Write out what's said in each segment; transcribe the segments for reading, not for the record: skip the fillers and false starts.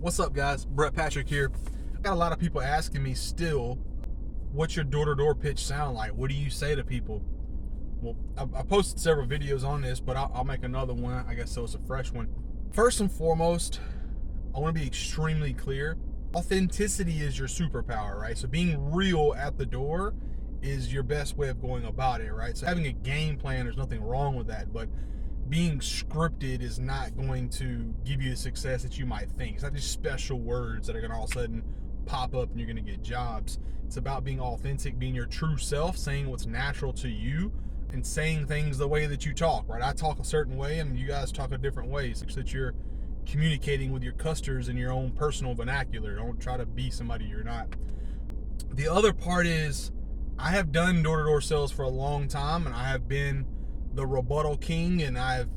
What's up, guys? Brett Patrick here. I got a lot of people asking me still, what's your door-to-door pitch sound like? What do you say to people? Well, I posted several videos on this, but I'll make another one, I guess, so it's a fresh one. First and foremost, I want to be extremely clear. Authenticity is your superpower, right? So being real at the door is your best way of going about it, right? So having a game plan, there's nothing wrong with that, but being scripted is not going to give you the success that you might think. It's not just special words that are going to all of a sudden pop up and you're going to get jobs. It's about being authentic, being your true self, saying what's natural to you, and saying things the way that you talk, right? I talk a certain way and you guys talk a different way, such that you're communicating with your customers in your own personal vernacular. Don't try to be somebody you're not. The other part is, I have done door-to-door sales for a long time, and I have been the rebuttal king, and I've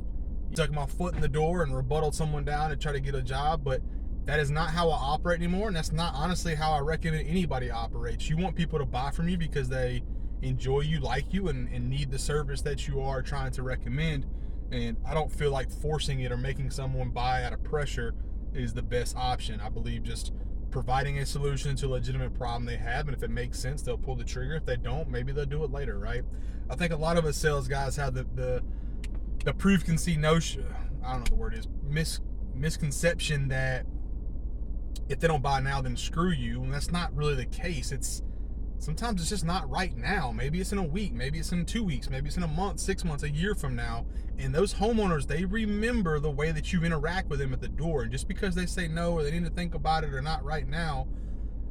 stuck my foot in the door and rebutted someone down and try to get a job, but that is not how I operate anymore, and that's not honestly how I recommend anybody operates. You want people to buy from you because they enjoy you, like you, and need the service that you are trying to recommend, and I don't feel like forcing it or making someone buy out of pressure is the best option. I believe just providing a solution to a legitimate problem they have, and if it makes sense, they'll pull the trigger. If they don't, maybe they'll do it later, right? I think a lot of us sales guys have the preconceived notion, I don't know what the word is, misconception that if they don't buy now, then screw you, and that's not really the case. Sometimes it's just not right now. Maybe it's in a week, maybe it's in 2 weeks, maybe it's in a month, 6 months, a year from now. And those homeowners, they remember the way that you interact with them at the door. And just because they say no or they need to think about it or not right now,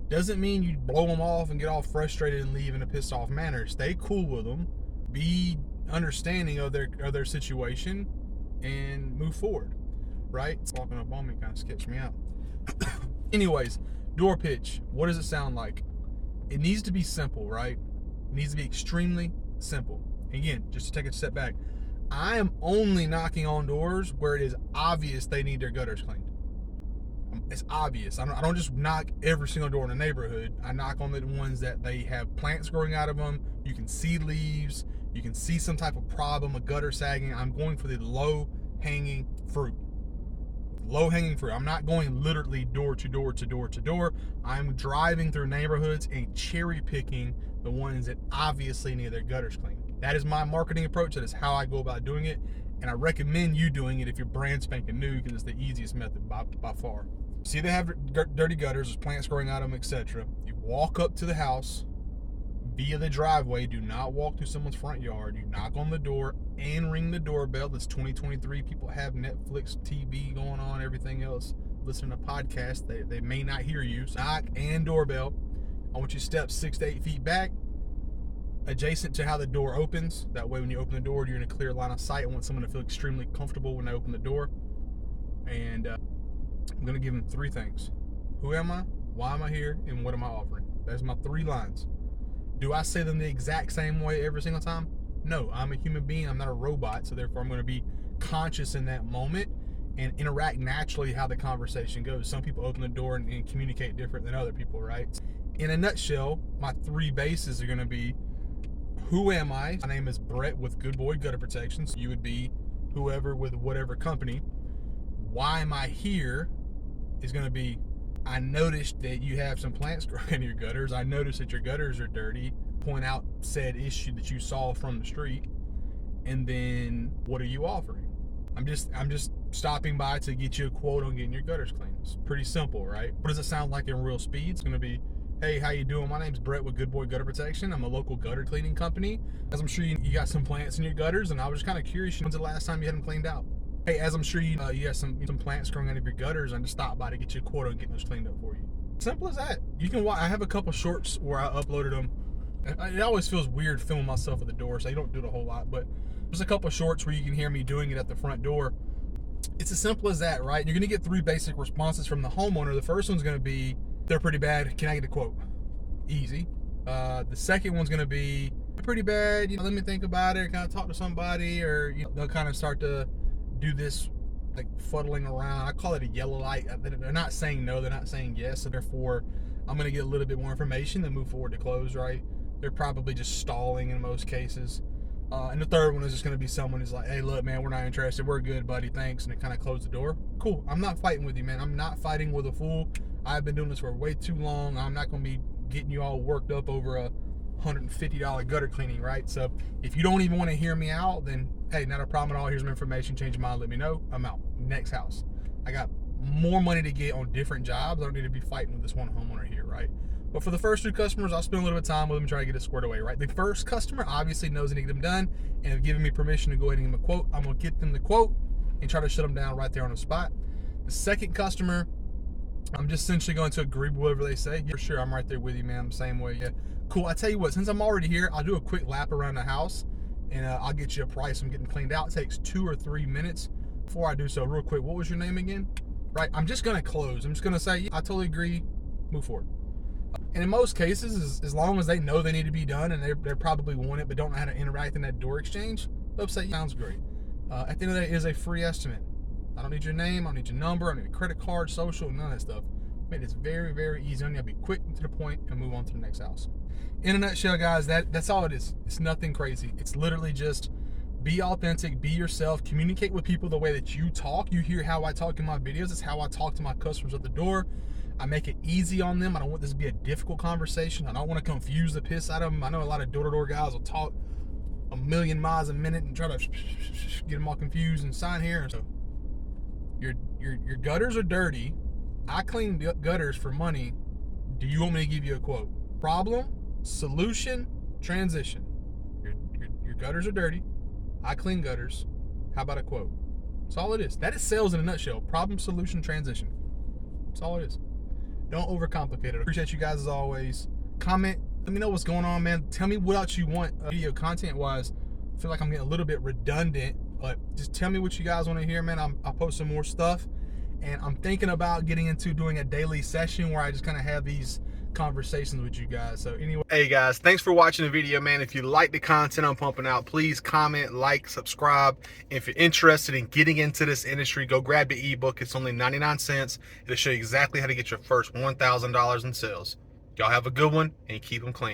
doesn't mean you blow them off and get all frustrated and leave in a pissed off manner. Stay cool with them, be understanding of their situation, and move forward, right? It's walking up on me, kind of sketched me out. Anyways, door pitch, what does it sound like? It needs to be simple, right? It needs to be extremely simple. Again, just to take a step back, I am only knocking on doors where it is obvious they need their gutters cleaned. It's obvious. I don't just knock every single door in the neighborhood. I knock on the ones that they have plants growing out of them. You can see leaves. You can see some type of problem, a gutter sagging. I'm going for the low-hanging fruit. Low-hanging fruit. I'm not going literally door to door to door to door. I'm driving through neighborhoods and cherry picking the ones that obviously need their gutters cleaned. That is my marketing approach. That is how I go about doing it, and I recommend you doing it if you're brand spanking new, because it's the easiest method by far. See, they have dirty gutters, there's plants growing out of them, etc. You walk up to the house via the driveway. Do not walk through someone's front yard. You knock on the door and ring the doorbell. It's 2023. People have Netflix, TV going on, everything else. Listen to podcasts. They may not hear you. So knock and doorbell. I want you to step 6 to 8 feet back, adjacent to how the door opens. That way when you open the door, you're in a clear line of sight. I want someone to feel extremely comfortable when they open the door. And I'm going to give them 3 things. Who am I? Why am I here? And what am I offering? That's my 3 lines. Do I say them the exact same way every single time? No, I'm a human being. I'm not a robot. So therefore, I'm going to be conscious in that moment and interact naturally how the conversation goes. Some people open the door and communicate different than other people, right? In a nutshell, my 3 bases are going to be, who am I? My name is Brett with Good Boy Gutter Protection. So you would be whoever with whatever company. Why am I here is going to be, I noticed that you have some plants growing in your gutters. I noticed that your gutters are dirty. Point out said issue that you saw from the street. And then, what are you offering? I'm just stopping by to get you a quote on getting your gutters cleaned. It's pretty simple, right? What does it sound like in real speed? It's going to be, hey, how you doing? My name's Brett with Good Boy Gutter Protection. I'm a local gutter cleaning company. As I'm sure you got some plants in your gutters, and I was just kind of curious, when's the last time you had them cleaned out? Hey, as I'm sure you have some plants growing out of your gutters, and just stop by to get you a quote on getting those cleaned up for you. Simple as that. You can watch. I have a couple shorts where I uploaded them. It always feels weird filming myself at the door, so you don't do it a whole lot, but there's a couple shorts where you can hear me doing it at the front door. It's as simple as that, right? You're going to get 3 basic responses from the homeowner. The first one's going to be, they're pretty bad. Can I get a quote? Easy. The second one's going to be, pretty bad. Let me think about it. Kind of talk to somebody, or they'll kind of start to do this like fuddling around. I call it a yellow light. They're not saying no, they're not saying yes, so therefore I'm going to get a little bit more information, then move forward to close, right? They're probably just stalling in most cases. And the third one is just going to be someone who's like, hey, look, man, we're not interested. We're good, buddy. Thanks. And it kind of closed the door. Cool. I'm not fighting with you, man. I'm not fighting with a fool. I've been doing this for way too long. I'm not going to be getting you all worked up over a $150 gutter cleaning, right? So if you don't even want to hear me out, then hey, not a problem at all. Here's some information. Change your mind. Let me know. I'm out. Next house. I got more money to get on different jobs. I don't need to be fighting with this one homeowner here, right? But for the first 2 customers, I'll spend a little bit of time with them trying to get it squared away, right? The first customer obviously knows I need them done and have given me permission to go ahead and give them a quote. I'm going to get them the quote and try to shut them down right there on the spot. The second customer, I'm just essentially going to agree with whatever they say. Yeah, for sure, I'm right there with you, man. I'm the same way. Yeah, cool. I tell you what, since I'm already here, I'll do a quick lap around the house and I'll get you a price. I'm getting cleaned out. It takes 2 or 3 minutes. Before I do so, real quick, what was your name again? Right, I'm just going to close. I'm just going to say, yeah, I totally agree. Move forward. And in most cases, as long as they know they need to be done and they probably want it but don't know how to interact in that door exchange, they'll say, sounds great. At the end of the day, it is a free estimate. I don't need your name, I don't need your number, I don't need a credit card, social, none of that stuff. Made this very, very easy on you. I'll be quick and to the point and move on to the next house. In a nutshell, guys, that's all it is. It's nothing crazy. It's literally just be authentic, be yourself, communicate with people the way that you talk. You hear how I talk in my videos. It's how I talk to my customers at the door. I make it easy on them. I don't want this to be a difficult conversation. I don't want to confuse the piss out of them. I know a lot of door-to-door guys will talk a million miles a minute and try to get them all confused and sign here. So your gutters are dirty. I clean gutters for money. Do you want me to give you a quote? Problem, solution, transition. Your gutters are dirty. I clean gutters. How about a quote? That's all it is. That is sales in a nutshell. Problem, solution, transition. That's all it is. Don't overcomplicate it. Appreciate you guys as always. Comment. Let me know what's going on, man. Tell me what else you want video content wise. I feel like I'm getting a little bit redundant, but just tell me what you guys want to hear, man. I'll post some more stuff. And I'm thinking about getting into doing a daily session where I just kind of have these conversations with you guys. So anyway, hey guys, thanks for watching the video, man. If you like the content I'm pumping out, please comment, like, subscribe. If you're interested in getting into this industry, go grab the ebook. It's only 99 cents. It'll show you exactly how to get your first $1,000 in sales. Y'all have a good one and keep them clean.